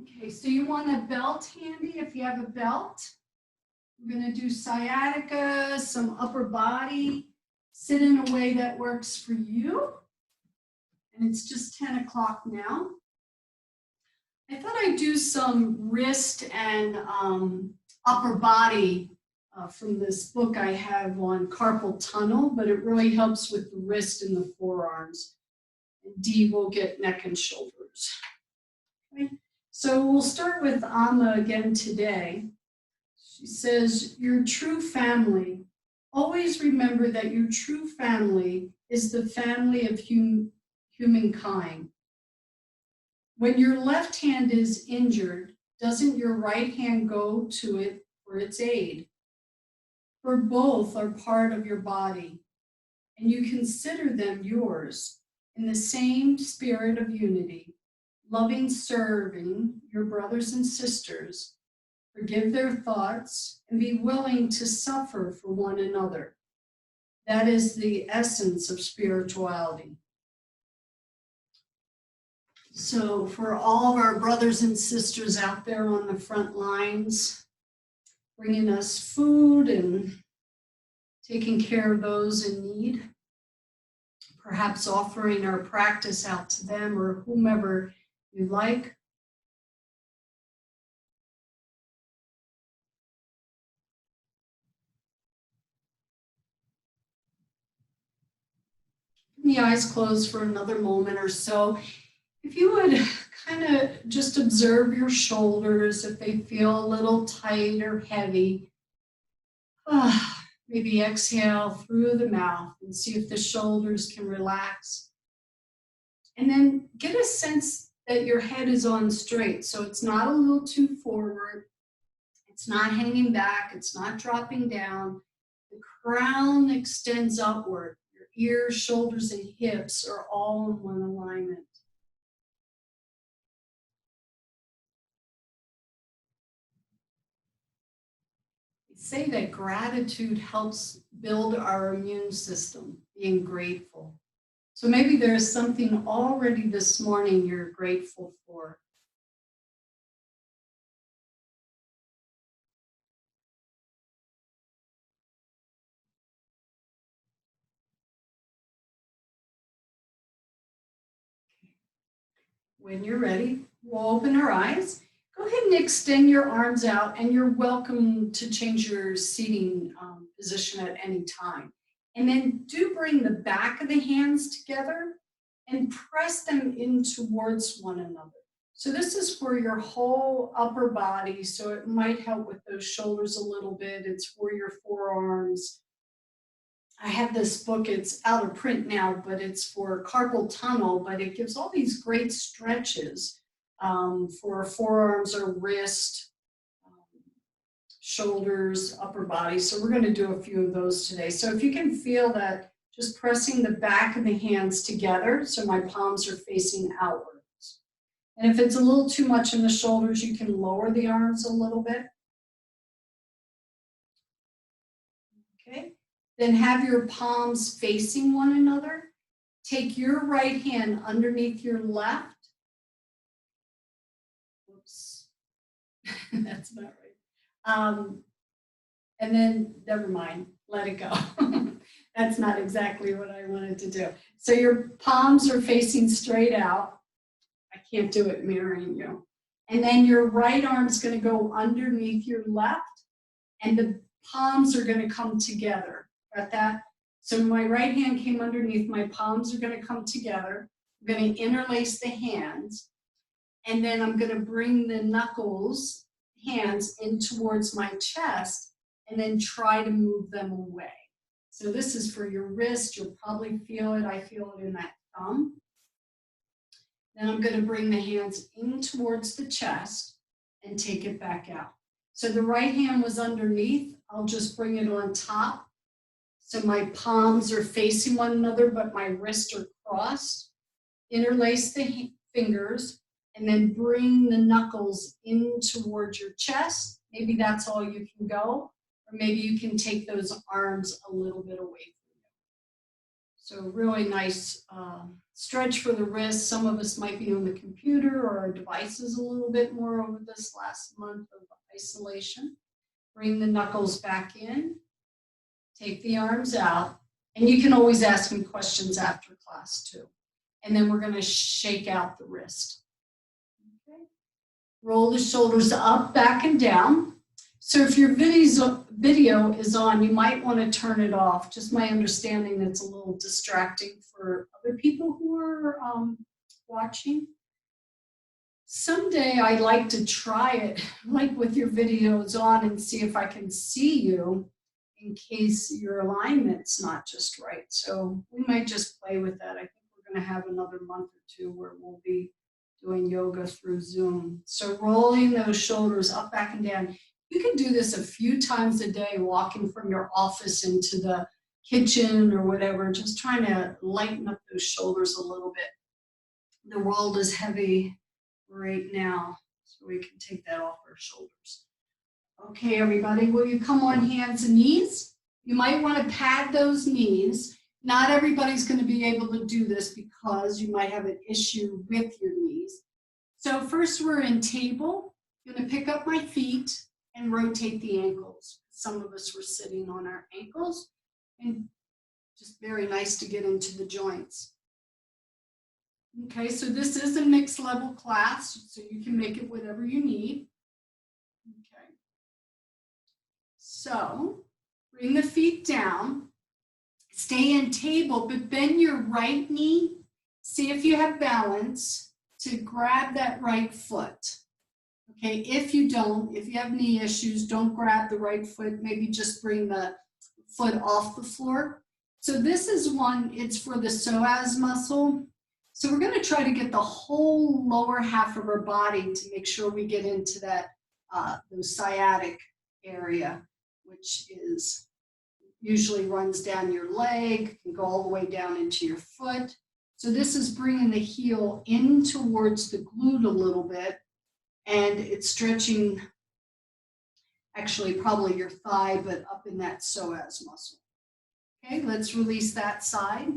Okay, so you want a belt handy if you have a belt. We're going to do sciatica, some upper body. Sit in a way that works for you. And it's just 10 o'clock now. I thought I'd do some wrist and upper body from this book I have on carpal tunnel, but it really helps with the wrist and the forearms. And Dee will get neck and shoulders. Okay. So we'll start with Amma again today. She says, your true family, always remember that your true family is the family of humankind. When your left hand is injured, doesn't your right hand go to it for its aid? For both are part of your body, and you consider them yours in the same spirit of unity, loving, serving your brothers and sisters, forgive their thoughts, and be willing to suffer for one another. That is the essence of spirituality. So for all of our brothers and sisters out there on the front lines, bringing us food and taking care of those in need, perhaps offering our practice out to them or whomever you like. The eyes closed for another moment or so. If you would kind of just observe your shoulders, if they feel a little tight or heavy, maybe exhale through the mouth and see if the shoulders can relax. And then get a sense that your head is on straight, so it's not a little too forward, it's not hanging back, it's not dropping down. The crown extends upward. Your ears, shoulders, and hips are all in one alignment. They say that gratitude helps build our immune system, being grateful. So maybe there's something already this morning you're grateful for. When you're ready, we'll open our eyes. Go ahead and extend your arms out, and you're welcome to change your seating position at any time. And then do bring the back of the hands together and press them in towards one another. So this is for your whole upper body, so it might help with those shoulders a little bit. It's for your forearms. I have this book, it's out of print now, but it's for carpal tunnel, but it gives all these great stretches for forearms or wrist, shoulders, upper body. So we're going to do a few of those today. So if you can feel that, just pressing the back of the hands together so my palms are facing outwards. And if it's a little too much in the shoulders, you can lower the arms a little bit. Okay. Then have your palms facing one another. Take your right hand underneath your left. Whoops, that's not right. And then, never mind, let it go. That's not exactly what I wanted to do. So your palms are facing straight out. I can't do it mirroring you. And then your right arm's going to go underneath your left, and the palms are going to come together. Got that? So my right hand came underneath, my palms are going to come together. I'm going to interlace the hands, and then I'm going to bring the knuckles, hands, in towards my chest, and then try to move them away. So this is for your wrist. You'll probably feel it. I feel it in that thumb. Then I'm going to bring the hands in towards the chest and take it back out. So the right hand was underneath. I'll just bring it on top. So my palms are facing one another, but my wrists are crossed. Interlace the fingers and then bring the knuckles in towards your chest. Maybe that's all you can go, or maybe you can take those arms a little bit away from you. So really nice stretch for the wrist. Some of us might be on the computer or our devices a little bit more over this last month of isolation. Bring the knuckles back in. Take the arms out. And you can always ask me questions after class too. And then we're going to shake out the wrist. Okay. Roll the shoulders up, back, and down. So if your video is on, you might want to turn it off. Just my understanding, it's a little distracting for other people who are watching. Someday I'd like to try it, like with your videos on, and see if I can see you in case your alignment's not just right. So we might just play with that. I think we're going to have another month or two where we'll be doing yoga through Zoom. So rolling those shoulders up, back, and down. You can do this a few times a day, walking from your office into the kitchen or whatever, just trying to lighten up those shoulders a little bit. The world is heavy right now, so we can take that off our shoulders. Okay, everybody, will you come on hands and knees? You might want to pad those knees. Not everybody's going to be able to do this because you might have an issue with your knees. So first we're in table. I'm going to pick up my feet and rotate the ankles. Some of us were sitting on our ankles, and just very nice to get into the joints. Okay, so this is a mixed level class, so you can make it whatever you need. Okay. So bring the feet down, stay in table, but bend your right knee. See if you have balance to grab that right foot. Okay, if you don't, if you have knee issues, don't grab the right foot, maybe just bring the foot off the floor. So this is one, it's for the psoas muscle. So we're going to try to get the whole lower half of our body to make sure we get into that those sciatic area, which is usually runs down your leg, can go all the way down into your foot. So this is bringing the heel in towards the glute a little bit, and it's stretching actually probably your thigh, but up in that psoas muscle. Okay, let's release that side.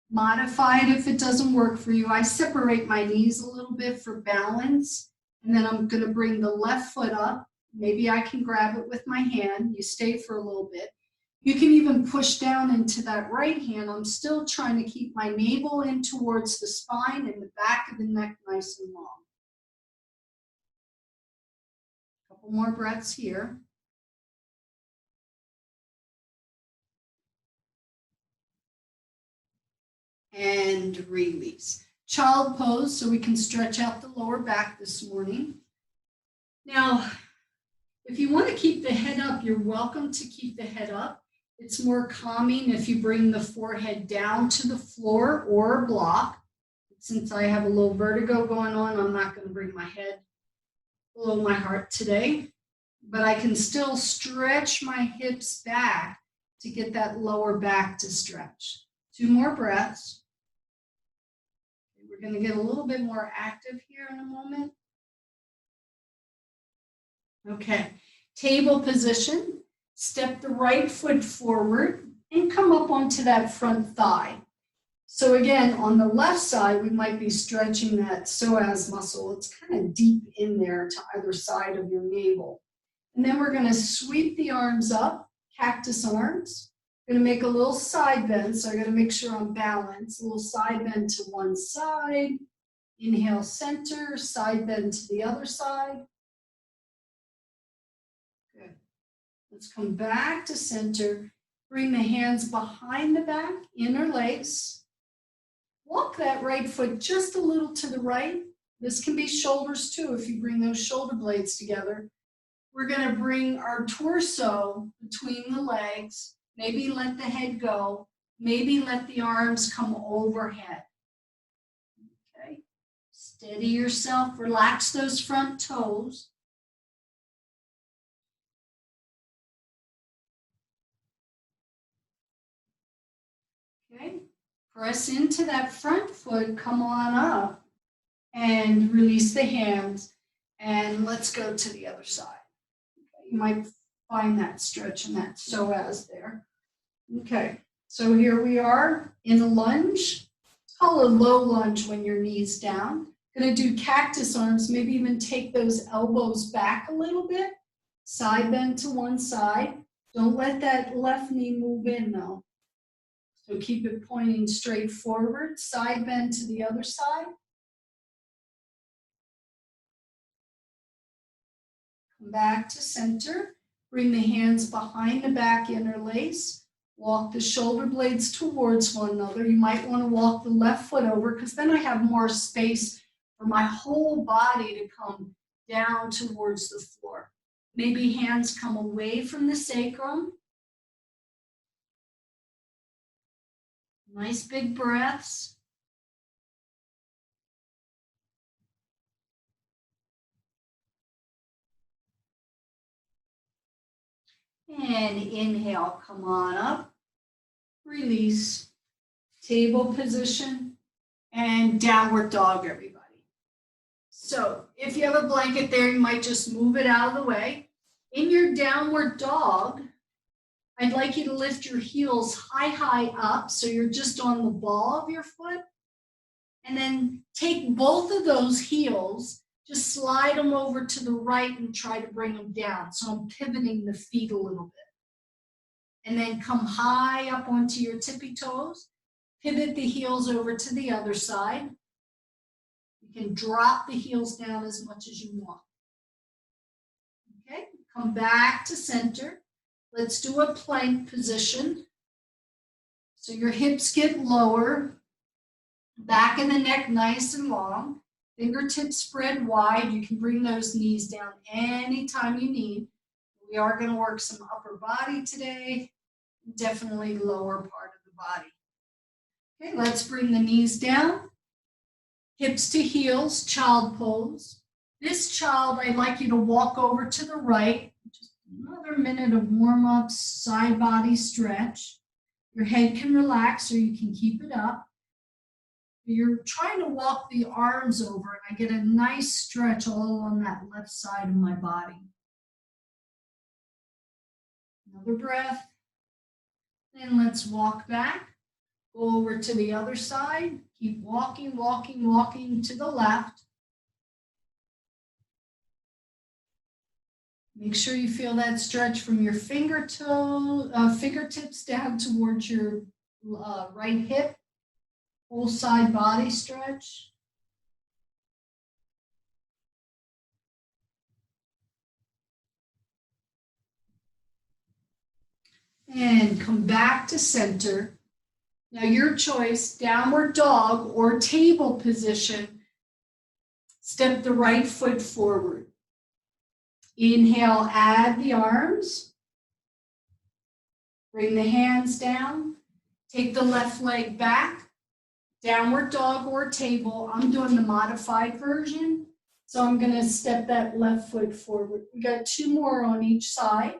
Modify it if it doesn't work for you. I separate my knees a little bit for balance, and then I'm going to bring the left foot up. Maybe I can grab it with my hand. You stay for a little bit. You can even push down into that right hand. I'm still trying to keep my navel in towards the spine and the back of the neck nice and long. A couple more breaths here. And release. Child pose, so we can stretch out the lower back this morning. Now, if you want to keep the head up, you're welcome to keep the head up. It's more calming if you bring the forehead down to the floor or a block. Since I have a little vertigo going on, I'm not going to bring my head below my heart today, but I can still stretch my hips back to get that lower back to stretch. 2 more breaths. We're going to get a little bit more active here in a moment. Okay, table position. Step the right foot forward and come up onto that front thigh. So again, on the left side, we might be stretching that psoas muscle. It's kind of deep in there to either side of your navel. And then we're going to sweep the arms up, cactus arms. I'm going to make a little side bend, so I got to make sure I'm balanced. A little side bend to one side. Inhale, center, side bend to the other side. Good. Let's come back to center. Bring the hands behind the back, interlace. Walk that right foot just a little to the right. This can be shoulders too if you bring those shoulder blades together. We're going to bring our torso between the legs. Maybe let the head go. Maybe let the arms come overhead. Okay. Steady yourself. Relax those front toes. Okay. Press into that front foot. Come on up. And release the hands. And let's go to the other side. Okay. You might find that stretch and that psoas there. Okay, so here we are in a lunge. called a low lunge when your knee's down. Gonna do cactus arms, maybe even take those elbows back a little bit. Side bend to one side. Don't let that left knee move in though. So keep it pointing straight forward. Side bend to the other side. Come back to center. Bring the hands behind the back interlace. Walk the shoulder blades towards one another. You might want to walk the left foot over because then I have more space for my whole body to come down towards the floor. Maybe hands come away from the sacrum. Nice big breaths. And inhale, come on up. Release. Table position and downward dog, everybody. So if you have a blanket there, you might just move it out of the way. In your downward dog, I'd like you to lift your heels high up so you're just on the ball of your foot. And then take both of those heels, just slide them over to the right and try to bring them down. So I'm pivoting the feet a little bit. And then come high up onto your tippy toes. Pivot the heels over to the other side. You can drop the heels down as much as you want. Okay, come back to center. Let's do a plank position. So your hips get lower, back of the neck nice and long, fingertips spread wide. You can bring those knees down anytime you need. We are going to work some upper body today, definitely lower part of the body. Okay, let's bring the knees down, hips to heels, child pose. This child, I'd like you to walk over to the right. Just another minute of warm-up, side body stretch. Your head can relax or you can keep it up. You're trying to walk the arms over and I get a nice stretch all on that left side of my body. Another breath. Then let's walk back. Go over to the other side. Keep walking, walking, walking to the left. Make sure you feel that stretch from your fingertips down towards your right hip. Whole side body stretch. And come back to center. Now your choice, downward dog or table position. Step the right foot forward. Inhale, add the arms. Bring the hands down. Take the left leg back. Downward dog or table. I'm doing the modified version. So I'm going to step that left foot forward. We got 2 more on each side.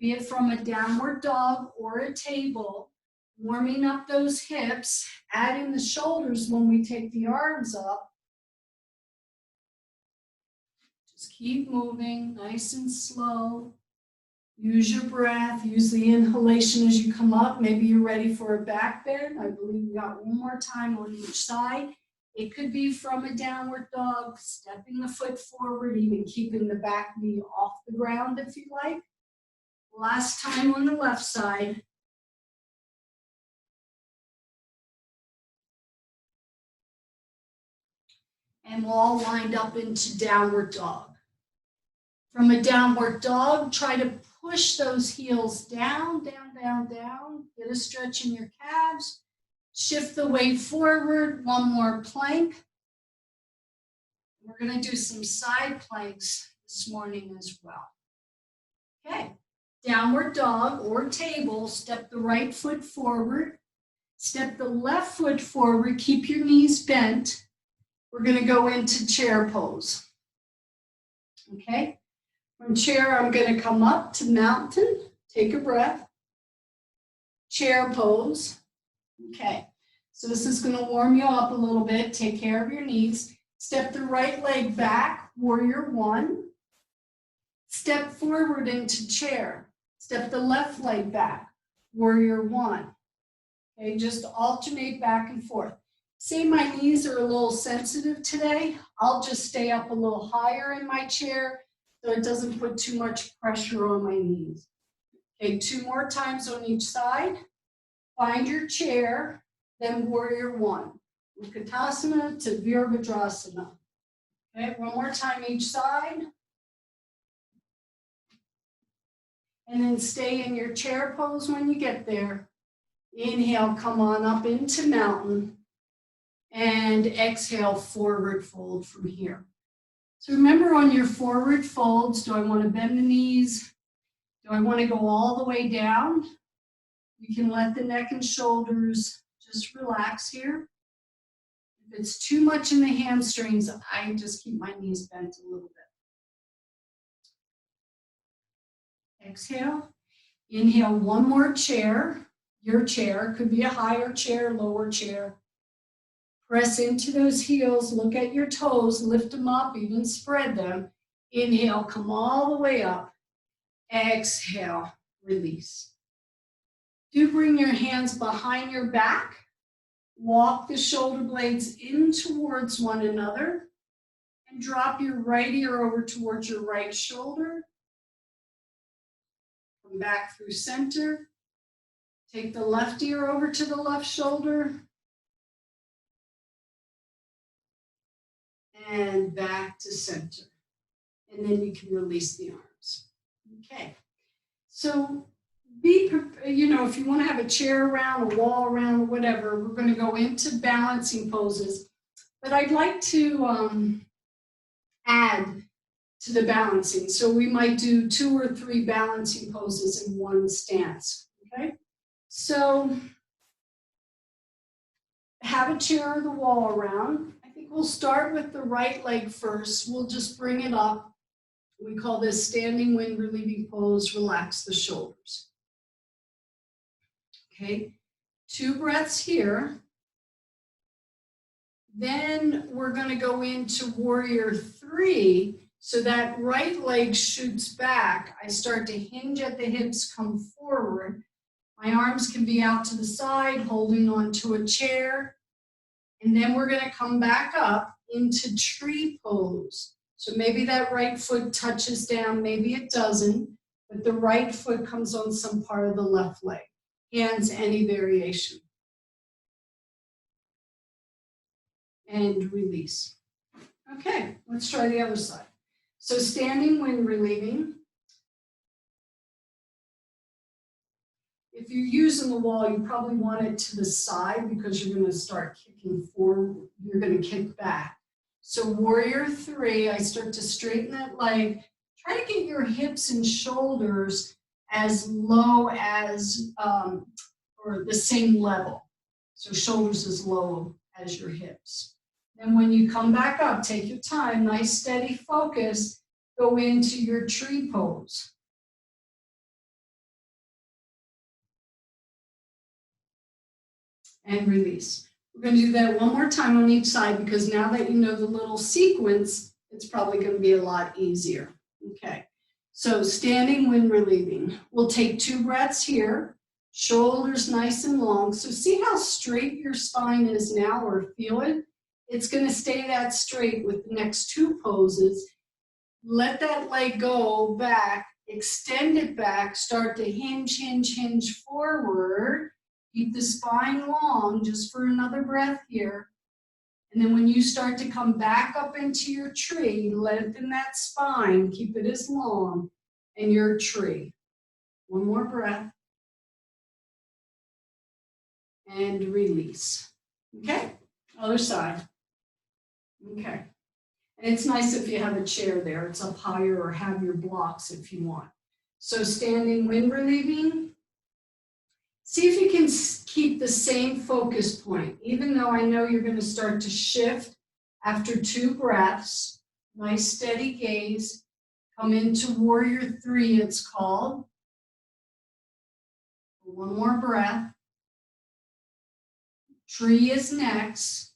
Be it from a downward dog or a table. Warming up those hips, adding the shoulders when we take the arms up. Just keep moving, nice and slow. Use your breath, use the inhalation as you come up. Maybe you're ready for a back bend. I believe we got 1 more time on each side. It could be from a downward dog, stepping the foot forward, even keeping the back knee off the ground if you like. Last time on the left side. And we'll all wind up into downward dog. From a downward dog, try to push those heels down, down, down, down. Get a stretch in your calves. Shift the weight forward. 1 more plank. We're going to do some side planks this morning as well. Okay, downward dog or table. Step the right foot forward. Step the left foot forward. Keep your knees bent. We're going to go into chair pose. Okay, from chair, I'm going to come up to mountain. Take a breath. Chair pose. Okay, so this is going to warm you up a little bit. Take care of your knees. Step the right leg back, warrior 1. Step forward into chair. Step the left leg back, warrior 1. Okay, just alternate back and forth. See, my knees are a little sensitive today. I'll just stay up a little higher in my chair so it doesn't put too much pressure on my knees. Okay, 2 more times on each side. Find your chair, then warrior 1. Utkatasana to Virabhadrasana. Okay, 1 more time each side. And then stay in your chair pose when you get there. Inhale, come on up into mountain. And exhale, forward fold from here. So remember on your forward folds, do I want to bend the knees? Do I want to go all the way down? You can let the neck and shoulders just relax here. If it's too much in the hamstrings, I just keep my knees bent a little bit. Exhale. Inhale, 1 more chair. Your chair could be a higher chair, lower chair. Press into those heels, look at your toes, lift them up, even spread them. Inhale, come all the way up. Exhale, release. Do bring your hands behind your back. Walk the shoulder blades in towards one another. And drop your right ear over towards your right shoulder. Come back through center. Take the left ear over to the left shoulder. And back to center. And then you can release the arms. Okay. So if you want to have a chair around, a wall around, whatever, we're going to go into balancing poses. But I'd like to add to the balancing. So we might do 2 or 3 balancing poses in one stance. Okay. So have a chair or the wall around. I think we'll start with the right leg first. We'll just bring it up. We call this standing wind relieving pose, relax the shoulders. Okay, 2 breaths here. Then we're going to go into warrior 3. So that right leg shoots back. I start to hinge at the hips, come forward. My arms can be out to the side, holding onto a chair. And then we're going to come back up into tree pose. So maybe that right foot touches down, maybe it doesn't, but the right foot comes on some part of the left leg. Hands, any variation. And release. Okay, let's try the other side. So standing wind relieving. If you're using the wall, you probably want it to the side because you're going to start kicking forward. You're going to kick back. So warrior 3, I start to straighten that leg. Try to get your hips and shoulders as low as, or the same level. So shoulders as low as your hips. Then when you come back up, take your time, nice steady focus, go into your tree pose. And release. We're going to do that 1 more time on each side because now that you know the little sequence, it's probably going to be a lot easier. Okay, so standing wind relieving. We'll take 2 breaths here, shoulders nice and long. So see how straight your spine is now, or feel it? It's going to stay that straight with the next 2 poses. Let that leg go back, extend it back, start to hinge, hinge, hinge forward. Keep the spine long just for another breath here. And then when you start to come back up into your tree, lengthen that spine, keep it as long, and your tree. 1 more breath. And release. Okay, other side. Okay. And it's nice if you have a chair there. It's up higher, or have your blocks if you want. So standing wind relieving. See if you can keep the same focus point, even though I know you're going to start to shift after 2 breaths. Nice steady gaze. Come into warrior 3, it's called. 1 more breath. Tree is next.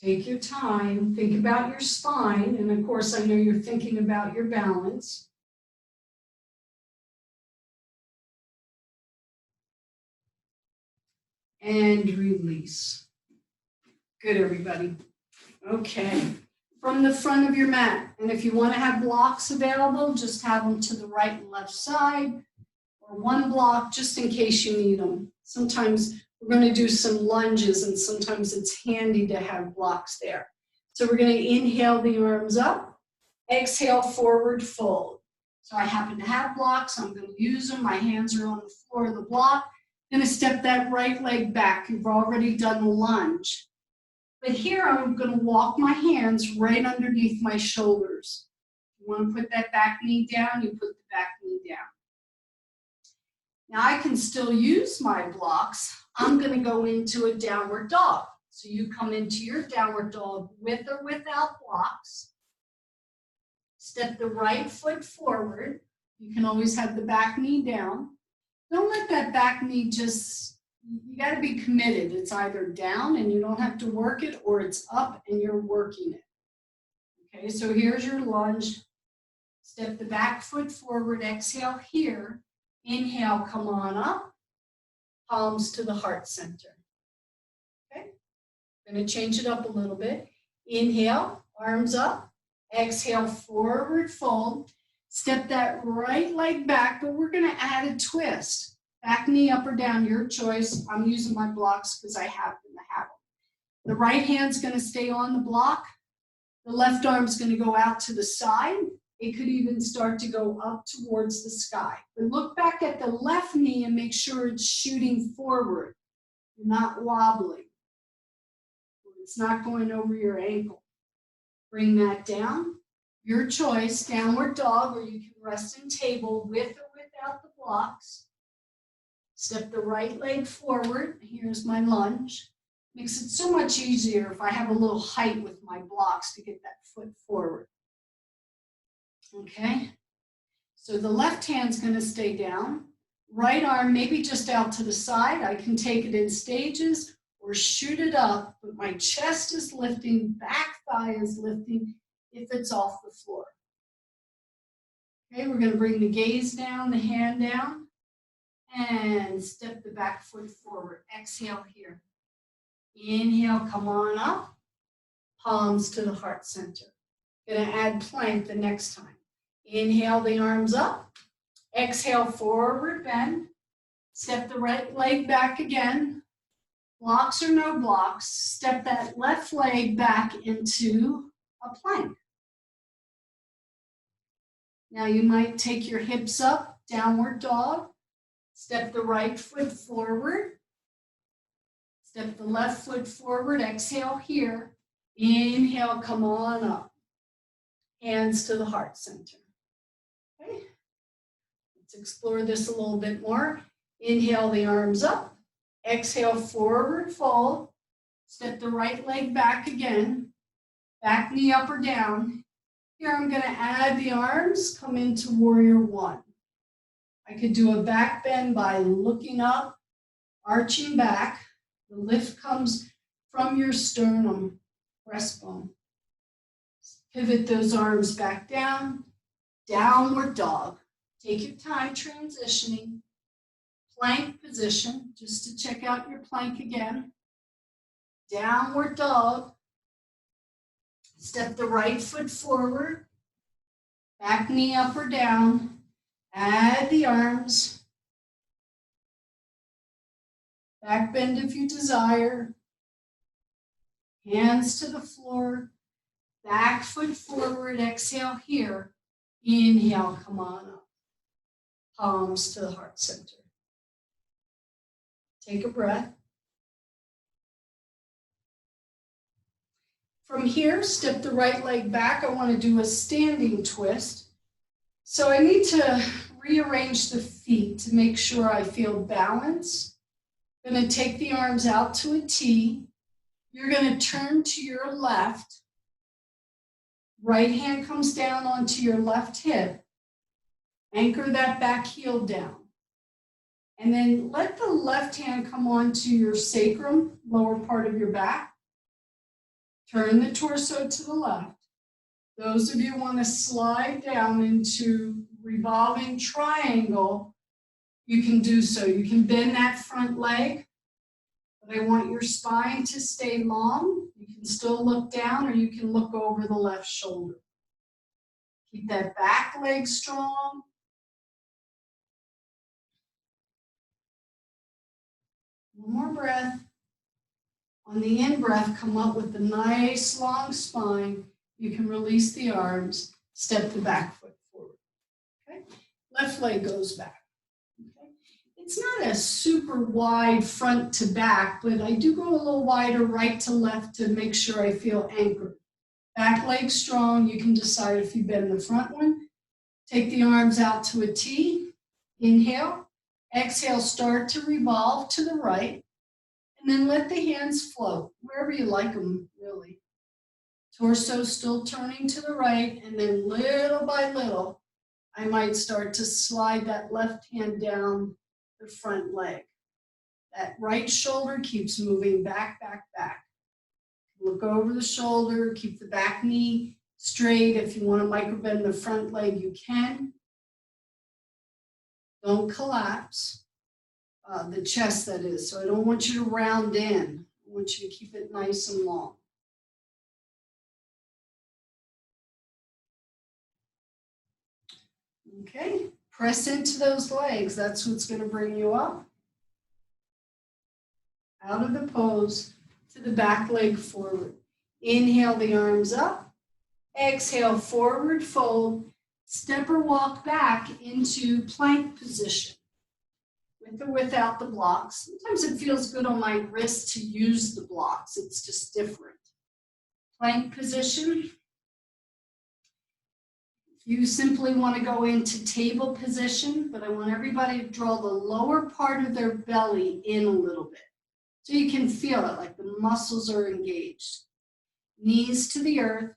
Take your time. Think about your spine. And of course, I know you're thinking about your balance. And release. Good, everybody. Okay. From the front of your mat. And if you want to have blocks available, just have them to the right and left side, or one block just in case you need them. Sometimes we're going to do some lunges, and sometimes it's handy to have blocks there. So we're going to inhale the arms up, exhale, forward fold. So I happen to have blocks, I'm going to use them. My hands are on the floor of the block. I'm going to step that right leg back. You've already done the lunge. But here I'm going to walk my hands right underneath my shoulders. You want to put that back knee down, you put the back knee down. Now I can still use my blocks. I'm going to go into a downward dog. So you come into your downward dog with or without blocks. Step the right foot forward. You can always have the back knee down. Don't let that back knee just, you got to be committed. It's either down and you don't have to work it, or it's up and you're working it. Okay, so here's your lunge. Step the back foot forward, exhale here. Inhale, come on up. Palms to the heart center. Okay, I'm going to change it up a little bit. Inhale, arms up. Exhale, forward fold. Step that right leg back, but we're going to add a twist. Back knee up or down, your choice. I'm using my blocks because I happen to have them. The right hand's going to stay on the block. The left arm's going to go out to the side. It could even start to go up towards the sky. But look back at the left knee and make sure it's shooting forward. You're not wobbling. It's not going over your ankle. Bring that down. Your choice, downward dog, or you can rest in table with or without the blocks. Step the right leg forward. Here's my lunge. Makes it so much easier if I have a little height with my blocks to get that foot forward. Okay, so the left hand's going to stay down. Right arm maybe just out to the side. I can take it in stages or shoot it up, but my chest is lifting, back thigh is lifting if it's off the floor. Okay, we're going to bring the gaze down, the hand down, and step the back foot forward. Exhale here. Inhale, come on up. Palms to the heart center. Going to add plank the next time. Inhale the arms up. Exhale, forward bend. Step the right leg back again. Blocks or no blocks, step that left leg back into a plank. Now you might take your hips up, downward dog. Step the right foot forward. Step the left foot forward, exhale here. Inhale, come on up. Hands to the heart center. Okay. Let's explore this a little bit more. Inhale the arms up. Exhale, forward fold. Step the right leg back again. Back knee up or down. Here I'm going to add the arms, come into warrior one. I could do a back bend by looking up, arching back. The lift comes from your sternum, breastbone. Pivot those arms back down. Downward dog. Take your time transitioning. Plank position, just to check out your plank again. Downward dog. Step the right foot forward. Back knee up or down. Add the arms. Back bend if you desire. Hands to the floor. Back foot forward. Exhale here. Inhale, come on up. Palms to the heart center. Take a breath. From here, step the right leg back. I want to do a standing twist. So I need to rearrange the feet to make sure I feel balance. I'm going to take the arms out to a T. You're going to turn to your left. Right hand comes down onto your left hip. Anchor that back heel down. And then let the left hand come onto your sacrum, lower part of your back. Turn the torso to the left. Those of you who want to slide down into revolving triangle, you can do so. You can bend that front leg, but I want your spine to stay long. You can still look down or you can look over the left shoulder. Keep that back leg strong. One more breath. On the in-breath, come up with a nice long spine. You can release the arms, step the back foot forward. Okay? Left leg goes back. Okay? It's not a super wide front to back, but I do go a little wider right to left to make sure I feel anchored. Back leg strong. You can decide if you bend the front one. Take the arms out to a T. Inhale. Exhale, start to revolve to the right. And then let the hands float, wherever you like them, really. Torso still turning to the right, and then little by little, I might start to slide that left hand down the front leg. That right shoulder keeps moving back, back, back. Look over the shoulder, keep the back knee straight. If you want to microbend the front leg, you can. Don't collapse. The chest, that is. So I don't want you to round in. I want you to keep it nice and long. Okay, press into those legs. That's what's going to bring you up. Out of the pose to the back leg forward. Inhale the arms up. Exhale, forward fold. Step or walk back into plank position. With or without the blocks. Sometimes it feels good on my wrist to use the blocks. It's just different. Plank position. You simply want to go into table position, but I want everybody to draw the lower part of their belly in a little bit. So you can feel it, like the muscles are engaged. Knees to the earth,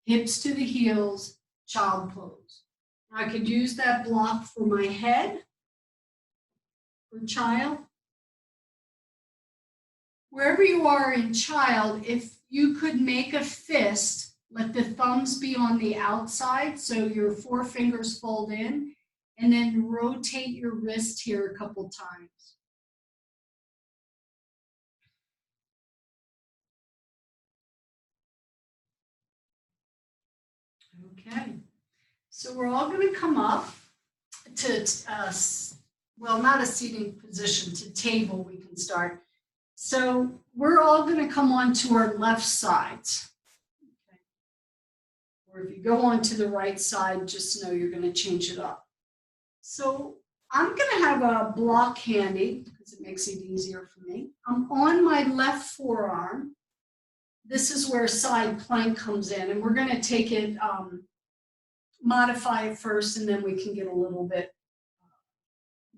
hips to the heels, child pose. Now I could use that block for my head, for child. Wherever you are in child, if you could make a fist, let the thumbs be on the outside so your four fingers fold in, and then rotate your wrist here a couple times. Okay, so we're all going to come up to, well, not a seating position, to table we can start. So we're all going to come onto our left sides. Okay. Or if you go onto the right side, just know you're going to change it up. So I'm going to have a block handy because it makes it easier for me. I'm on my left forearm. This is where side plank comes in, and we're going to take it, modify it first, and then we can get a little bit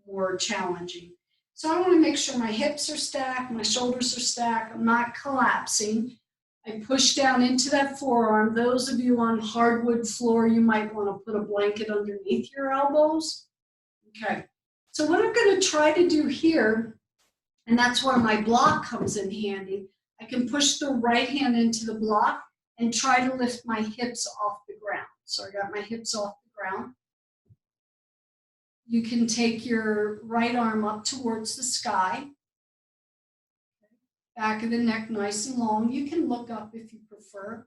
more challenging. So I want to make sure my hips are stacked, my shoulders are stacked, I'm not collapsing. I push down into that forearm. Those of you on hardwood floor, you might want to put a blanket underneath your elbows. Okay, so what I'm going to try to do here, and that's where my block comes in handy, I can push the right hand into the block and try to lift my hips off the ground. So I got my hips off the ground. You can take your right arm up towards the sky. Back of the neck nice and long. You can look up if you prefer.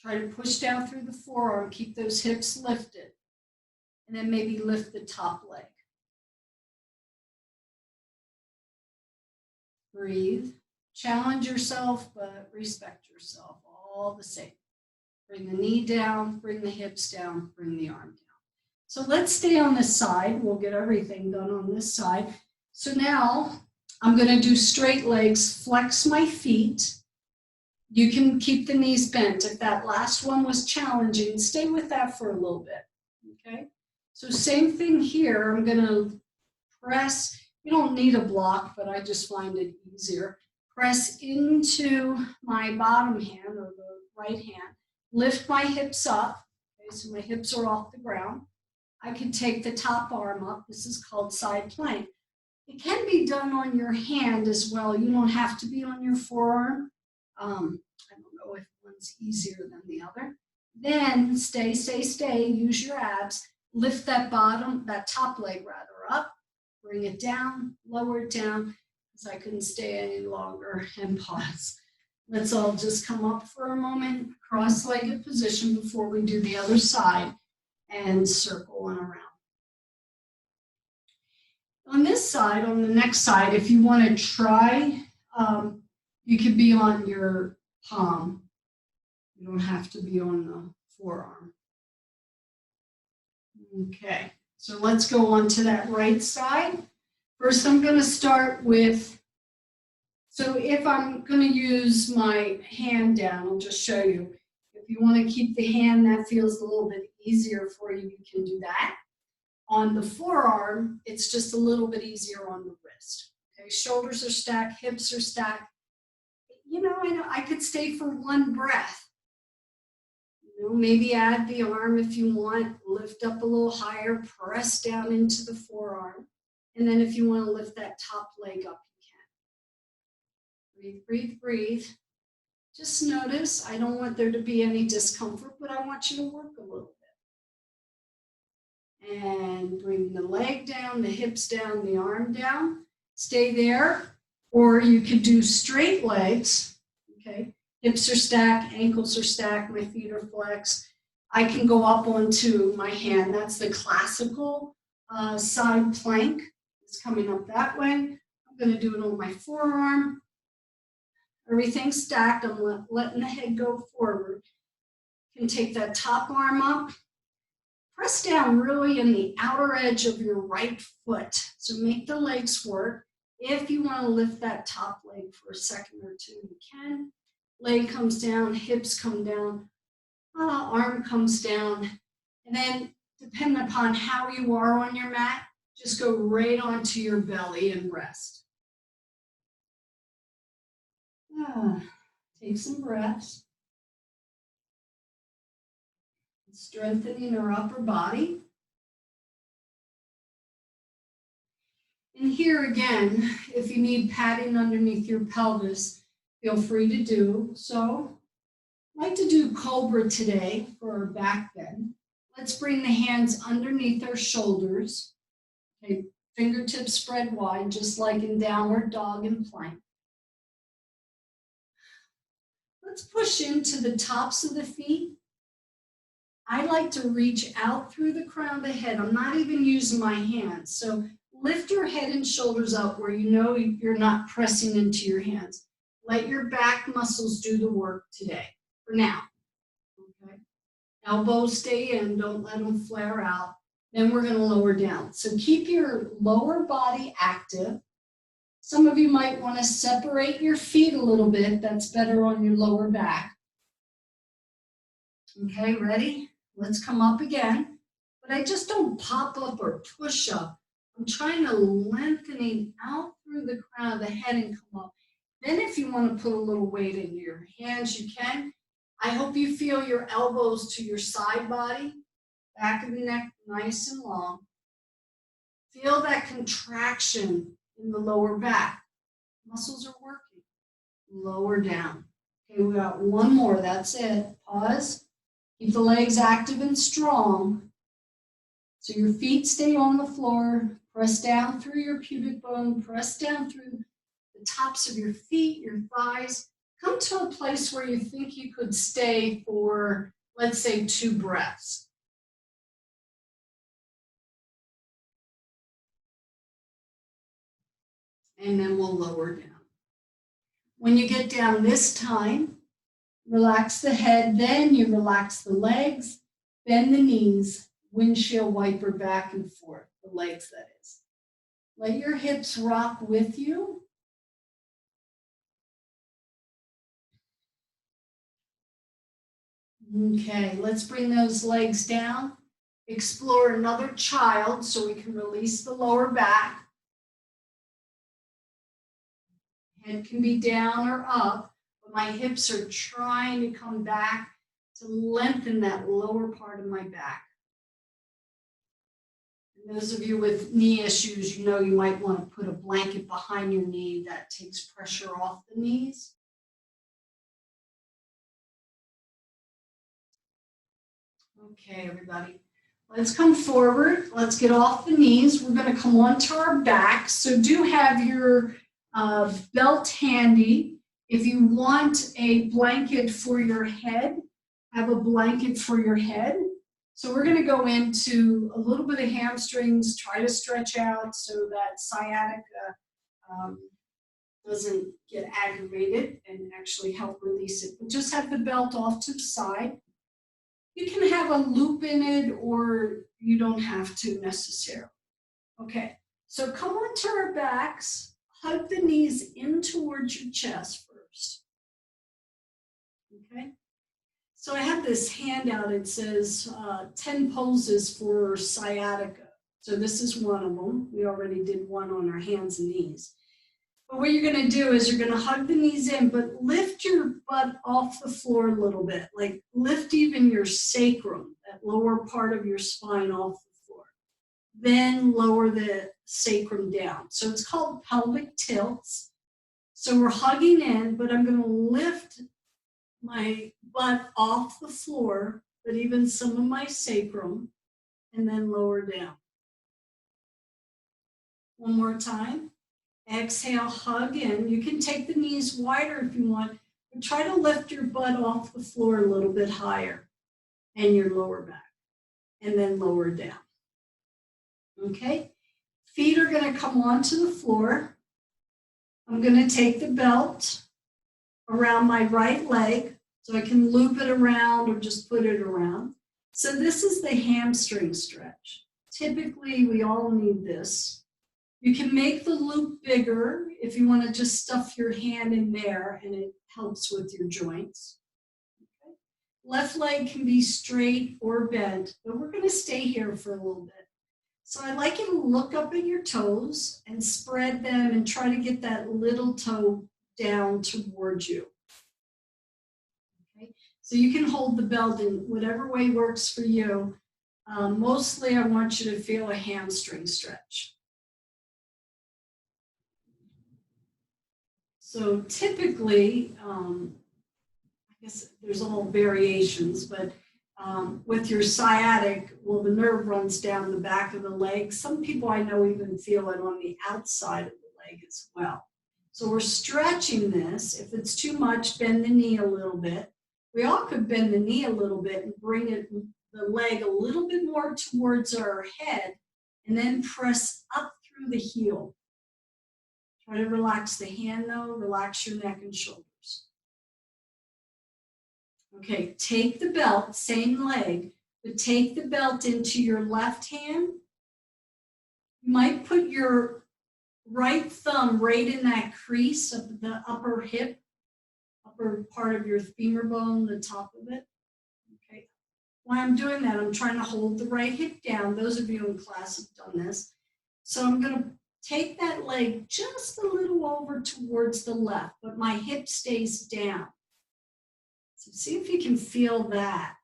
Try to push down through the forearm. Keep those hips lifted. And then maybe lift the top leg. Breathe. Challenge yourself, but respect yourself all the same. Bring the knee down, bring the hips down, bring the arm down. So let's stay on this side. We'll get everything done on this side. So now I'm going to do straight legs, flex my feet. You can keep the knees bent. If that last one was challenging, stay with that for a little bit. Okay? So same thing here. I'm going to press. You don't need a block, but I just find it easier. Press into my bottom hand or the right hand. Lift my hips up. Okay, so my hips are off the ground. I can take the top arm up. This is called side plank. It can be done on your hand as well. You don't have to be on your forearm. I don't know if one's easier than the other. Then stay. Use your abs. Lift that top leg rather up. Bring it down, lower it down, because I couldn't stay any longer, and pause. Let's all just come up for a moment, cross-legged position before we do the other side, and circle on around. On this side, on the next side, if you want to try, you could be on your palm. You don't have to be on the forearm. Okay, so let's go on to that right side. First, I'm going to start with, so if I'm going to use my hand down, I'll just show you. If you want to keep the hand, that feels a little bit easier for you, you can do that. On the forearm, it's just a little bit easier on the wrist. Okay, shoulders are stacked, hips are stacked. You know, I could stay for one breath. You know, maybe add the arm if you want, lift up a little higher, press down into the forearm. And then if you want to lift that top leg up, you can. Breathe, breathe, breathe. Just notice, I don't want there to be any discomfort, but I want you to work a little bit. And bring the leg down, the hips down, the arm down. Stay there. Or you could do straight legs, okay? Hips are stacked, ankles are stacked, my feet are flexed. I can go up onto my hand. That's the classical side plank. It's coming up that way. I'm going to do it on my forearm. Everything's stacked. I'm letting the head go forward. You can take that top arm up. Press down really in the outer edge of your right foot. So make the legs work. If you want to lift that top leg for a second or two, you can. Leg comes down, hips come down, arm comes down. And then, depending upon how you are on your mat, just go right onto your belly and rest. Take some breaths. Strengthening our upper body. And here again, if you need padding underneath your pelvis, feel free to do so. I'd like to do Cobra today for our back bend. Let's bring the hands underneath our shoulders. Okay, fingertips spread wide, just like in downward dog and plank. Let's push into the tops of the feet. I like to reach out through the crown of the head. I'm not even using my hands. So lift your head and shoulders up where you know you're not pressing into your hands. Let your back muscles do the work today, for now. Okay. Elbows stay in, don't let them flare out. Then we're going to lower down. So keep your lower body active. Some of you might want to separate your feet a little bit. That's better on your lower back. Okay, ready? Let's come up again. But I just don't pop up or push up. I'm trying to lengthening out through the crown of the head and come up. Then if you want to put a little weight into your hands, you can. I hope you feel your elbows to your side body, back of the neck nice and long. Feel that contraction in the lower back. Muscles are working. Lower down. Okay, we got one more. That's it. Pause. Keep the legs active and strong. So your feet stay on the floor. Press down through your pubic bone. Press down through the tops of your feet, your thighs. Come to a place where you think you could stay for, let's say, 2 breaths. And then we'll lower down. When you get down this time, relax the head, then you relax the legs, bend the knees, windshield wiper back and forth, the legs that is. Let your hips rock with you. Okay, let's bring those legs down. Explore another child so we can release the lower back. Head can be down or up, but my hips are trying to come back to lengthen that lower part of my back. And those of you with knee issues, you know you might want to put a blanket behind your knee that takes pressure off the knees. Okay, everybody. Let's come forward. Let's get off the knees. We're going to come onto our back. So do have your belt handy. If you want a blanket for your head, have a blanket for your head. So we're going to go into a little bit of hamstrings, try to stretch out so that sciatica doesn't get aggravated and actually help release it. But just have the belt off to the side. You can have a loop in it or you don't have to necessarily. Okay, so come onto our backs, hug the knees in towards your chest first. Okay, so I have this handout. It says 10 poses for sciatica. So this is one of them. We already did one on our hands and knees. But what you're going to do is you're going to hug the knees in, but lift your butt off the floor a little bit. Like lift even your sacrum, that lower part of your spine off the floor. Then lower the sacrum down. So it's called pelvic tilts. So we're hugging in, but I'm going to lift my butt off the floor, but even some of my sacrum, and then lower down. One more time. Exhale, hug in. You can take the knees wider if you want, but try to lift your butt off the floor a little bit higher and your lower back, and then lower down. Okay? Feet are going to come onto the floor. I'm going to take the belt around my right leg so I can loop it around or just put it around. So this is the hamstring stretch. Typically, we all need this. You can make the loop bigger if you want to just stuff your hand in there and it helps with your joints. Okay. Left leg can be straight or bent, but we're going to stay here for a little bit. So I'd like you to look up at your toes and spread them and try to get that little toe down towards you. Okay. So you can hold the belt in whatever way works for you. Mostly I want you to feel a hamstring stretch. So typically, I guess there's all variations, but with your sciatic, well, the nerve runs down the back of the leg. Some people I know even feel it on the outside of the leg as well. So we're stretching this. If it's too much, bend the knee a little bit. We all could bend the knee a little bit and bring the leg a little bit more towards our head and then press up through the heel. Try to relax the hand though, relax your neck and shoulders. Okay, take the belt, same leg, but take the belt into your left hand. You might put your right thumb right in that crease of the upper hip, upper part of your femur bone, the top of it. Okay, while I'm doing that, I'm trying to hold the right hip down. Those of you in class have done this. So I'm going to take that leg just a little over towards the left, but my hip stays down. So see if you can feel that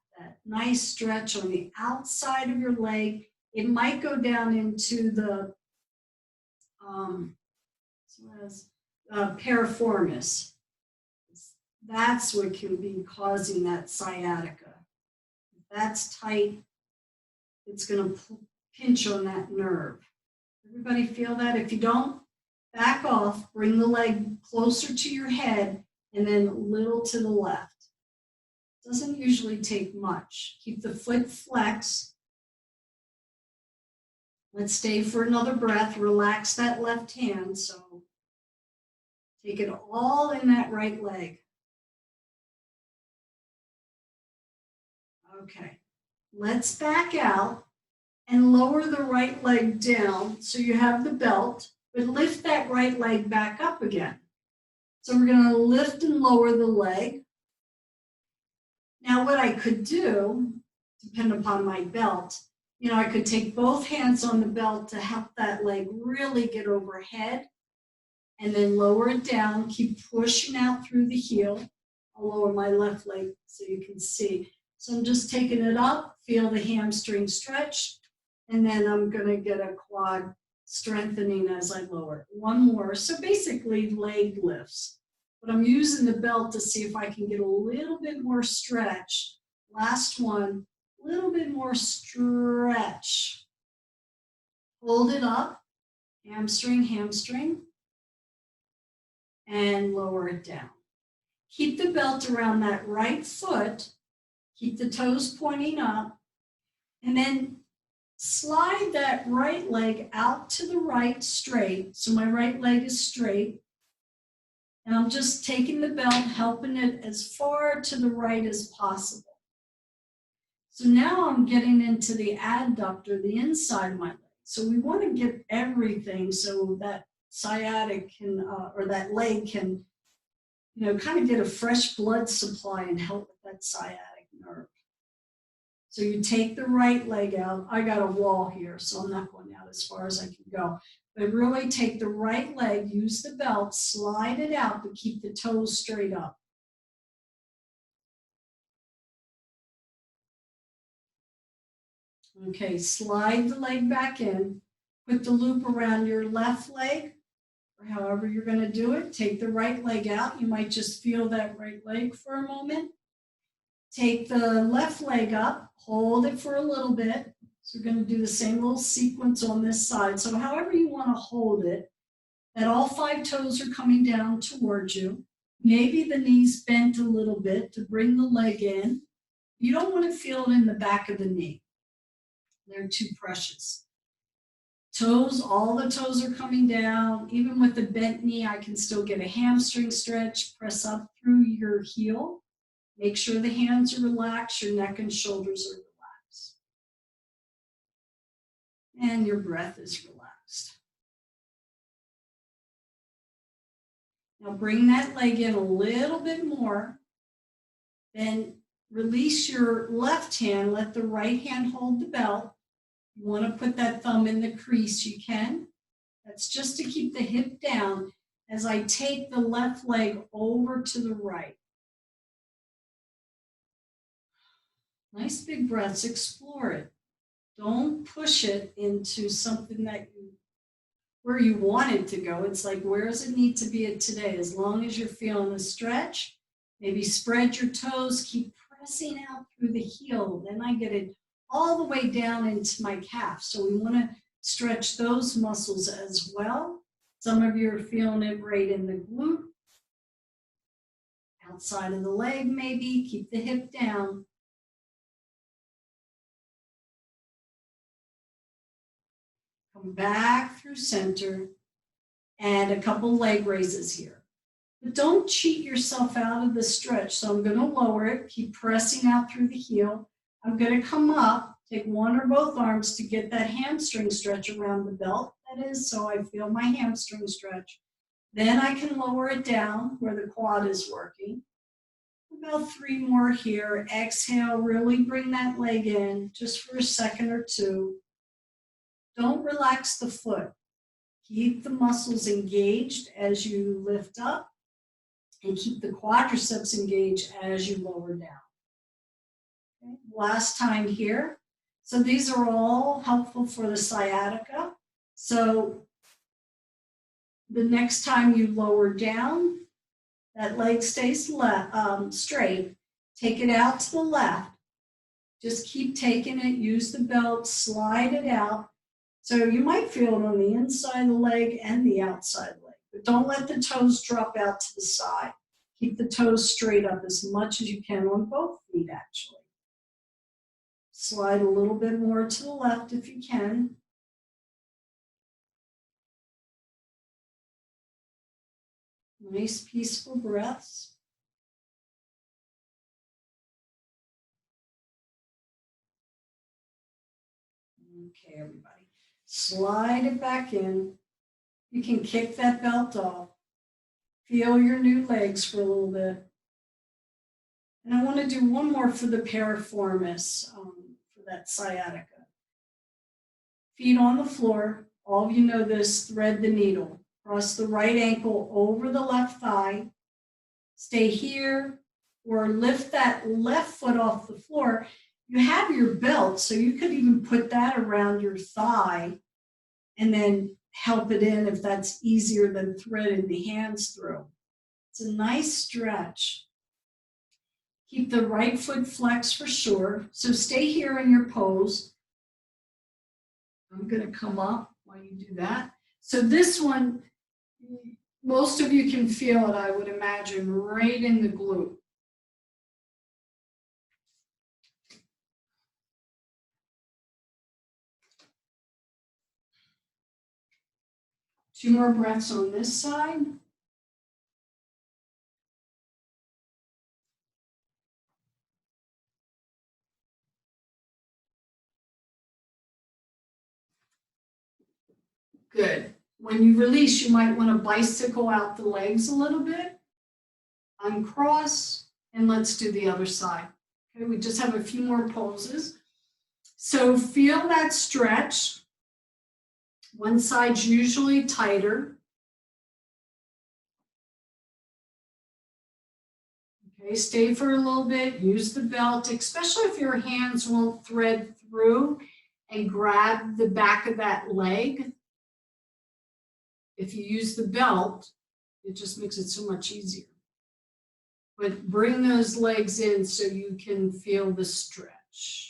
nice stretch on the outside of your leg. It might go down into the piriformis. That's what can be causing that sciatica. If that's tight, it's going to pinch on that nerve. Everybody feel that? If you don't, back off, bring the leg closer to your head, and then a little to the left. Doesn't usually take much. Keep the foot flexed. Let's stay for another breath. Relax that left hand. So take it all in that right leg. Okay. Let's back out and lower the right leg down so you have the belt, but lift that right leg back up again. So we're going to lift and lower the leg. Now what I could do, depending upon my belt, I could take both hands on the belt to help that leg really get overhead and then lower it down, keep pushing out through the heel. I'll lower my left leg so you can see. So I'm just taking it up, feel the hamstring stretch, and then I'm going to get a quad strengthening as I lower. One more. So basically leg lifts. But I'm using the belt to see if I can get a little bit more stretch. Last one, a little bit more stretch. Hold it up, hamstring, hamstring, and lower it down. Keep the belt around that right foot. Keep the toes pointing up. And then slide that right leg out to the right straight. So my right leg is straight. And I'm just taking the belt, helping it as far to the right as possible. So now I'm getting into the adductor, the inside of my leg. So we want to get everything so that sciatic can, or that leg can, kind of get a fresh blood supply and help with that sciatic nerve. So you take the right leg out. I got a wall here, so I'm not going out as far as I can go. But really take the right leg, use the belt, slide it out, but keep the toes straight up. Okay, slide the leg back in. Put the loop around your left leg, or however you're going to do it. Take the right leg out. You might just feel that right leg for a moment. Take the left leg up, hold it for a little bit. So we're going to do the same little sequence on this side. So however you want to hold it, that all 5 toes are coming down towards you. Maybe the knees bent a little bit to bring the leg in. You don't want to feel it in the back of the knee. They're too precious. Toes, all the toes are coming down. Even with the bent knee, I can still get a hamstring stretch. Press up through your heel. Make sure the hands are relaxed, your neck and shoulders are relaxed. And your breath is relaxed. Now bring that leg in a little bit more. Then release your left hand, let the right hand hold the belt. You want to put that thumb in the crease, you can. That's just to keep the hip down as I take the left leg over to the right. Nice big breaths, explore it. Don't push it into something where you want it to go. It's like, where does it need to be at today? As long as you're feeling the stretch, maybe spread your toes, keep pressing out through the heel. Then I get it all the way down into my calf. So we want to stretch those muscles as well. Some of you are feeling it right in the glute, outside of the leg maybe. Keep the hip down. Come back through center and a couple leg raises here. But don't cheat yourself out of the stretch. So I'm going to lower it, keep pressing out through the heel. I'm going to come up, take one or both arms to get that hamstring stretch around the belt. That is, so I feel my hamstring stretch. Then I can lower it down where the quad is working. About 3 more here. Exhale, really bring that leg in just for a second or 2. Don't relax the foot. Keep the muscles engaged as you lift up and keep the quadriceps engaged as you lower down. Okay. Last time here. So these are all helpful for the sciatica. So the next time you lower down, that leg stays straight. Take it out to the left. Just keep taking it. Use the belt. Slide it out. So you might feel it on the inside of the leg and the outside leg. But don't let the toes drop out to the side. Keep the toes straight up as much as you can on both feet, actually. Slide a little bit more to the left if you can. Nice, peaceful breaths. Okay, everybody. Slide it back in. You can kick that belt off. Feel your new legs for a little bit. And I want to do one more for the piriformis, for that sciatica. Feet on the floor. All of you know this, thread the needle. Cross the right ankle over the left thigh. Stay here or lift that left foot off the floor. You have your belt, so you could even put that around your thigh and then help it in if that's easier than threading the hands through. It's a nice stretch. Keep the right foot flexed for sure. So stay here in your pose. I'm going to come up while you do that. So this one, Most of you can feel it, I would imagine, right in the glute. Two more breaths on this side. Good. When you release, you might want to bicycle out the legs a little bit. Uncross, and let's do the other side. Okay, we just have a few more poses. So feel that stretch. One side's usually tighter. Okay, stay for a little bit, use the belt, especially if your hands won't thread through and grab the back of that leg. If you use the belt, it just makes it so much easier. But bring those legs in so you can feel the stretch.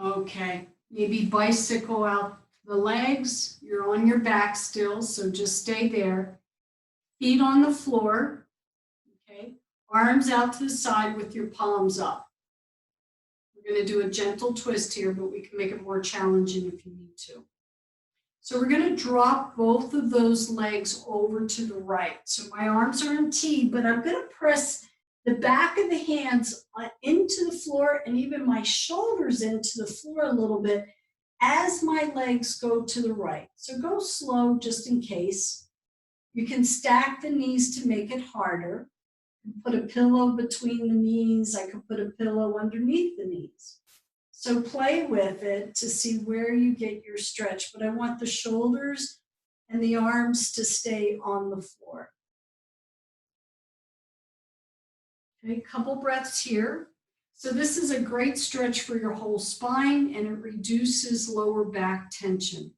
Okay, maybe bicycle out the legs. You're on your back still, so just stay there. Feet on the floor, okay? Arms out to the side with your palms up. We're going to do a gentle twist here, but we can make it more challenging if you need to. So we're going to drop both of those legs over to the right. So my arms are in T, but I'm going to press the back of the hands into the floor and even my shoulders into the floor a little bit as my legs go to the right. So go slow just in case. You can stack the knees to make it harder. You can put a pillow between the knees. I could put a pillow underneath the knees. So play with it to see where you get your stretch, but I want the shoulders and the arms to stay on the floor. Okay, a couple breaths here. So this is a great stretch for your whole spine and it reduces lower back tension.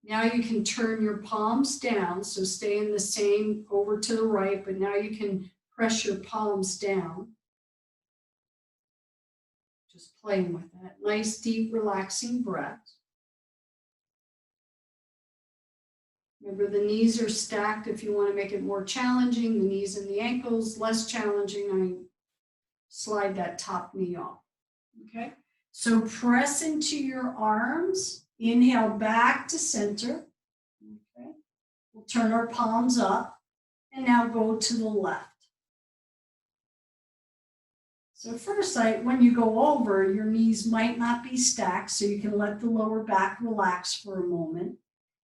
Now you can turn your palms down, so stay in the same over to the right, but now you can press your palms down. Just playing with that. Nice, deep, relaxing breath. Remember, the knees are stacked if you want to make it more challenging. The knees and the ankles, less challenging. I slide that top knee off. Okay, so press into your arms. Inhale back to center. Okay, we'll turn our palms up and now go to the left. So first, when you go over, your knees might not be stacked, so you can let the lower back relax for a moment.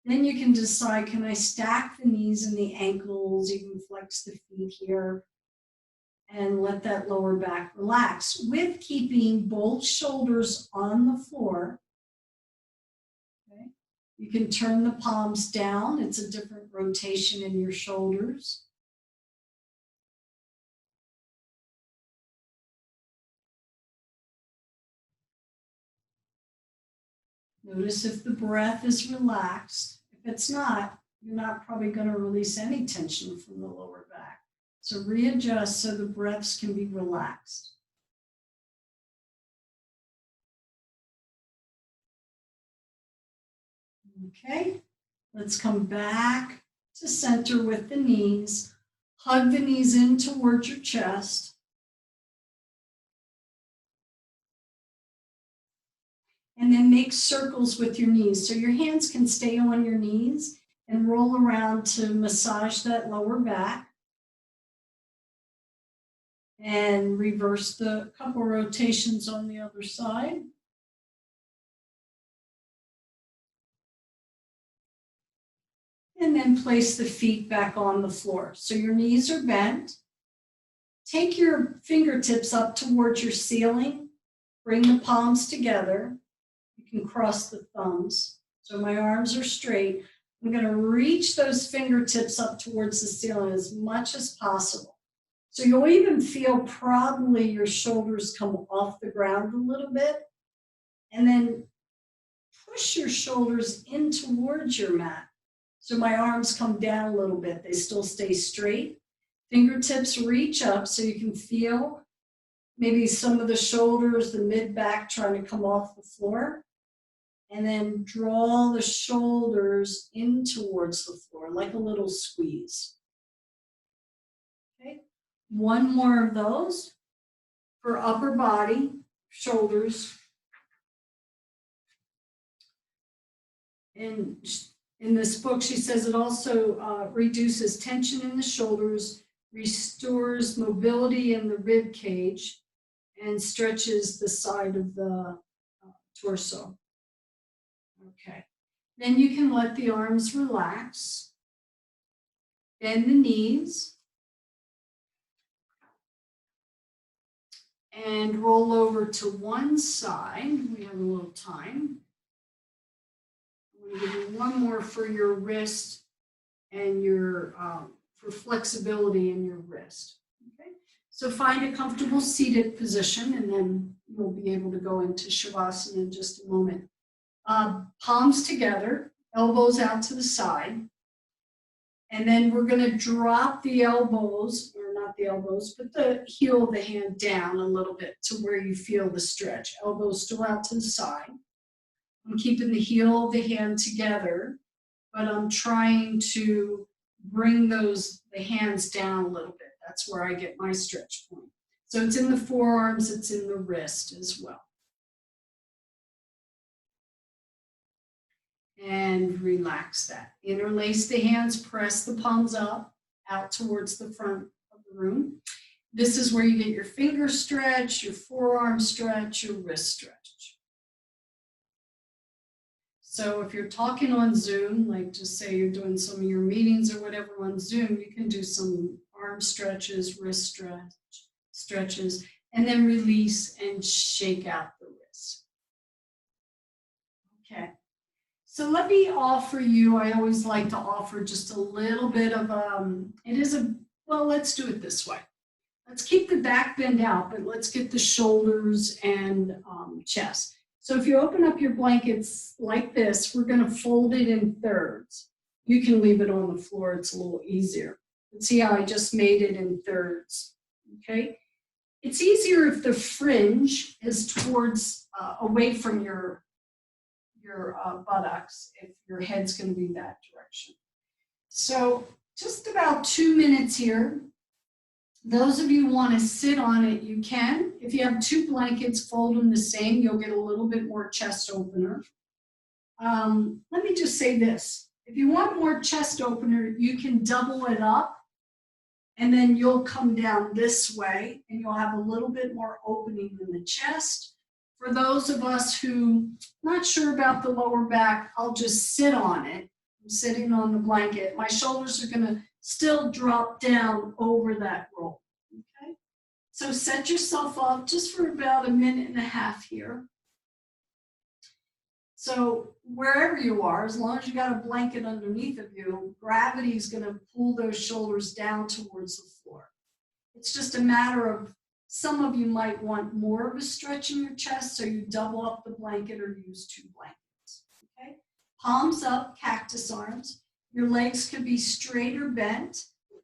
Then you can decide, can I stack the knees and the ankles, even flex the feet here, and let that lower back relax with keeping both shoulders on the floor. Okay. You can turn the palms down. It's a different rotation in your shoulders. Notice if the breath is relaxed. If it's not, you're not probably going to release any tension from the lower back. So readjust so the breaths can be relaxed. Okay, let's come back to center with the knees. Hug the knees in towards your chest. And then make circles with your knees. So your hands can stay on your knees and roll around to massage that lower back. And reverse the couple rotations on the other side. And then place the feet back on the floor. So your knees are bent. Take your fingertips up towards your ceiling bring the palms together. You can cross the thumbs. So my arms are straight. I'm going to reach those fingertips up towards the ceiling as much as possible. So you'll even feel probably your shoulders come off the ground a little bit. And then push your shoulders in towards your mat. So my arms come down a little bit. They still stay straight. Fingertips reach up so you can feel maybe some of the shoulders, the mid-back trying to come off the floor. And then draw the shoulders in towards the floor like a little squeeze. Okay, one more of those for upper body, shoulders. And in this book, she says it also reduces tension in the shoulders, restores mobility in the rib cage, and stretches the side of the torso. Okay, then you can let the arms relax, bend the knees, and roll over to one side. We have a little time. I'm going to give you one more for your wrist and your for flexibility in your wrist. Okay, so find a comfortable seated position, and then you'll be able to go into Shavasana in just a moment. Palms together, elbows out to the side. And then we're going to drop the elbows, or not the elbows, but the heel of the hand down a little bit to where you feel the stretch. Elbows still out to the side. I'm keeping the heel of the hand together, but I'm trying to bring the hands down a little bit. That's where I get my stretch point. So it's in the forearms, it's in the wrist as well. And relax that. Interlace the hands, press the palms up, out towards the front of the room. This is where you get your finger stretch, your forearm stretch, your wrist stretch. So if you're talking on Zoom, like just say you're doing some of your meetings or whatever on Zoom, you can do some arm stretches, wrist stretches, and then release and shake out the wrist. Okay. So let me offer you, I always like to offer just a little bit of, well, let's do it this way. Let's keep the back bend out, but let's get the shoulders and chest. So if you open up your blankets like this, we're going to fold it in thirds. You can leave it on the floor, it's a little easier. But see how I just made it in thirds, okay? It's easier if the fringe is towards, away from your buttocks, if your head's going to be that direction. So just about 2 minutes here. Those of you who want to sit on it, you can. If you have 2 blankets, fold them the same. You'll get a little bit more chest opener. Let me just say this. If you want more chest opener, you can double it up, and then you'll come down this way, and you'll have a little bit more opening in the chest. For those of us who not sure about the lower back, I'll just sit on it. I'm sitting on the blanket. My shoulders are going to still drop down over that roll. Okay? So set yourself up just for about 1.5 minutes here. So wherever you are, as long as you got a blanket underneath of you, gravity is going to pull those shoulders down towards the floor. It's just a matter of, some of you might want more of a stretch in your chest, so you double up the blanket or use 2 blankets. Okay? Palms up, cactus arms. Your legs could be straight or bent.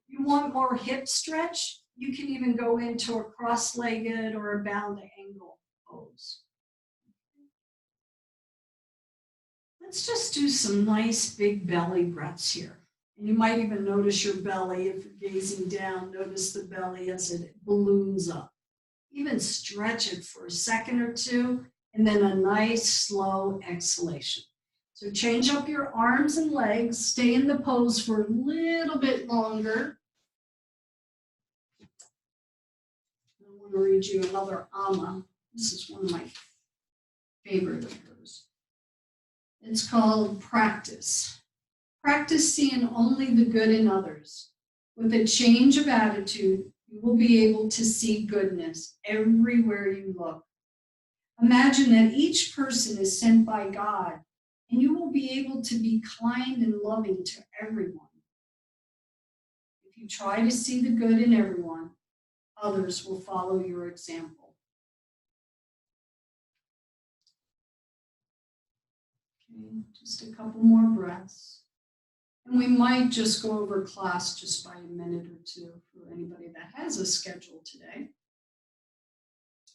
You want more hip stretch, you can even go into a cross-legged or a bound angle pose. Let's just do some nice big belly breaths here. And you might even notice your belly, if you're gazing down, notice the belly as it balloons up. Even stretch it for a second or 2, and then a nice slow exhalation. So change up your arms and legs, stay in the pose for a little bit longer. I want to read you another Amma. This is one of my favorite of hers. It's called Practice. Practice seeing only the good in others. With a change of attitude, you will be able to see goodness everywhere you look. Imagine that each person is sent by God, and you will be able to be kind and loving to everyone. If you try to see the good in everyone, others will follow your example. Okay, just a couple more breaths. And we might just go over class just by a minute or two for anybody that has a schedule today.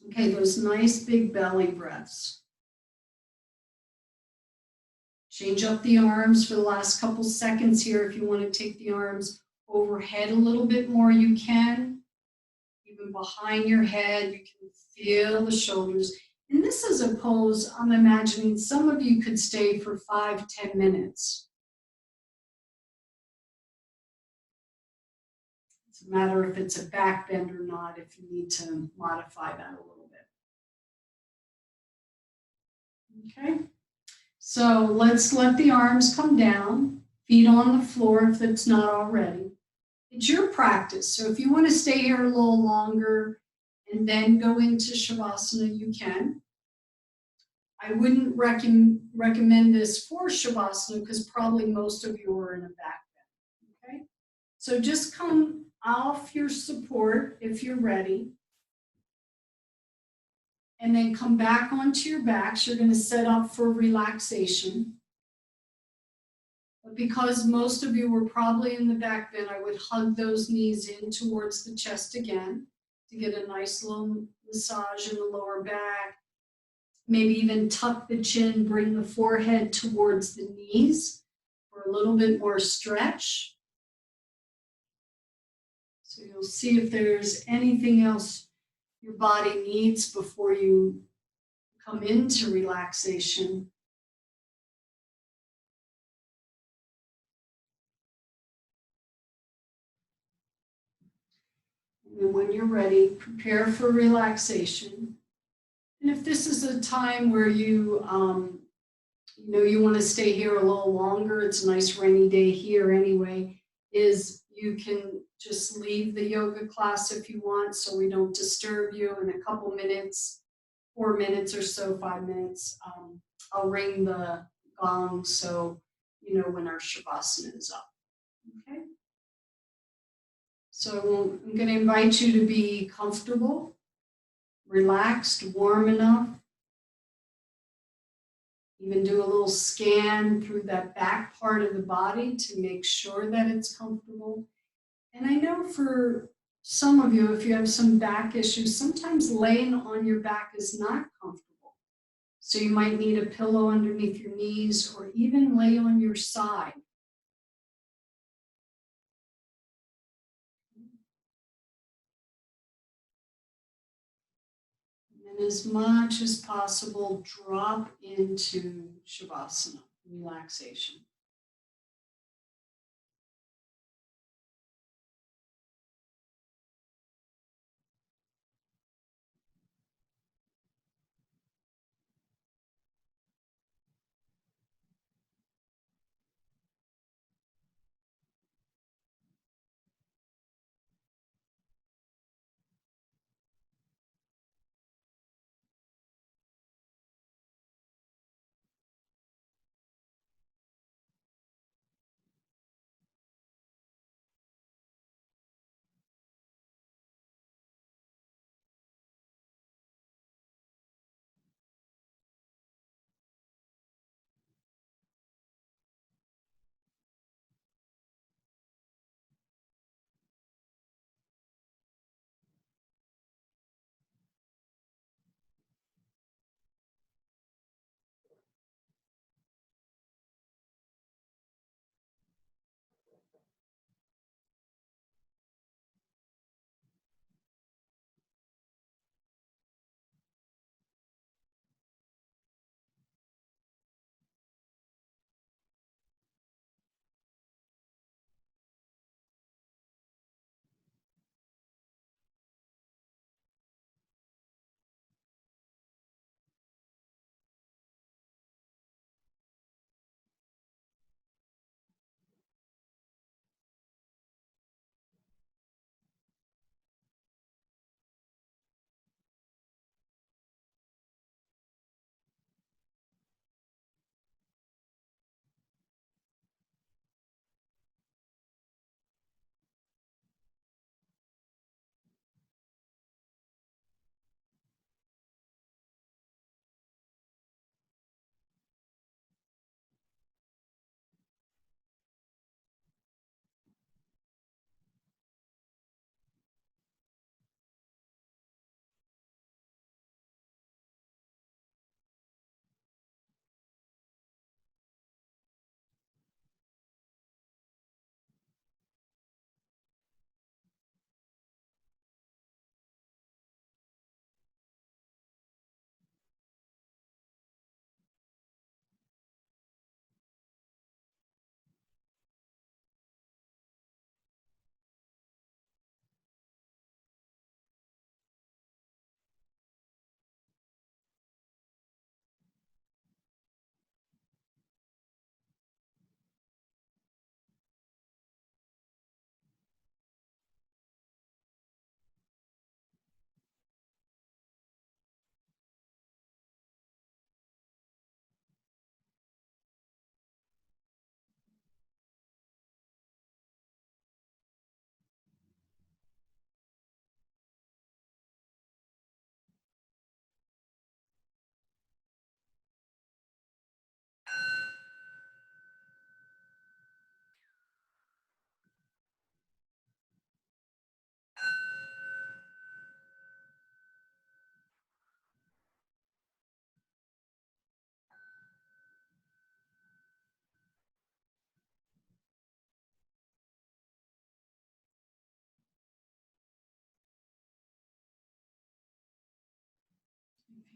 Okay, those nice big belly breaths. Change up the arms for the last couple seconds here. If you want to take the arms overhead a little bit more, you can. Even behind your head, you can feel the shoulders. And this is a pose I'm imagining some of you could stay for 5-10 minutes. It's a matter if it's a back bend or not, if you need to modify that a little bit. Okay, so let's let the arms come down, feet on the floor if it's not already. It's your practice, so if you want to stay here a little longer and then go into Shavasana, you can. I wouldn't recommend this for Shavasana because probably most of you are in a back bend, okay? So just come off your support if you're ready. And then come back onto your backs. You're going to set up for relaxation. But because most of you were probably in the back bend, I would hug those knees in towards the chest again to get a nice little massage in the lower back. Maybe even tuck the chin, bring the forehead towards the knees for a little bit more stretch. So you'll see if there's anything else your body needs before you come into relaxation. And when you're ready, prepare for relaxation. And if this is a time where you you want to stay here a little longer, it's a nice rainy day here anyway, is you can just leave the yoga class if you want so we don't disturb you in a couple minutes, 4 minutes or so, 5 minutes. I'll ring the gong so you know when our Shavasana is up. Okay? So I'm going to invite you to be comfortable, relaxed, warm enough. Even do a little scan through that back part of the body to make sure that it's comfortable. And I know for some of you, if you have some back issues, sometimes laying on your back is not comfortable. So you might need a pillow underneath your knees or even lay on your side. And as much as possible, drop into Shavasana, relaxation.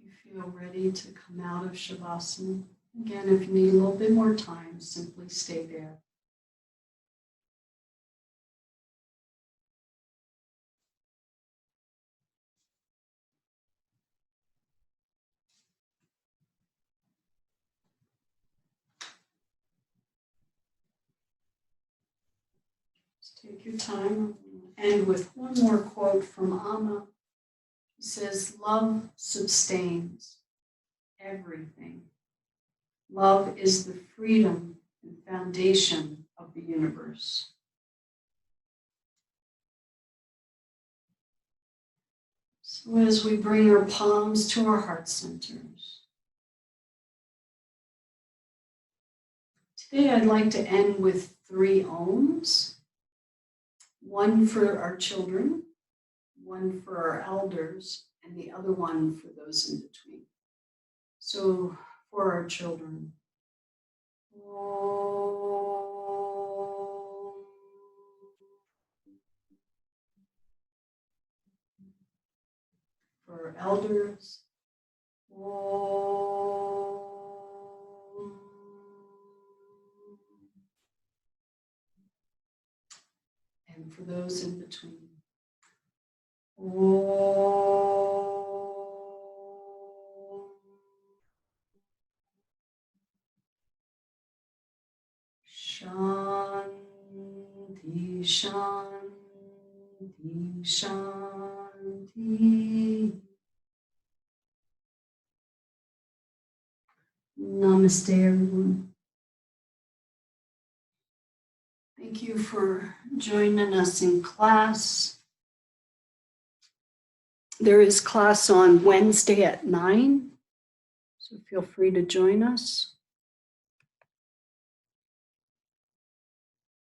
you feel ready to come out of Shavasana. Again, if you need a little bit more time, simply stay there. Just take your time. I'll end with one more quote from Amma. He says, "Love sustains everything. Love is the freedom and foundation of the universe." So as we bring our palms to our heart centers, today I'd like to end with 3 ohms. One for our children, one for our elders, and the other one for those in between. So for our children. For our elders. And for those in between. Shanti, Shanti, Shanti. Namaste, everyone. Thank you for joining us in class. There is class on Wednesday at 9, so feel free to join us.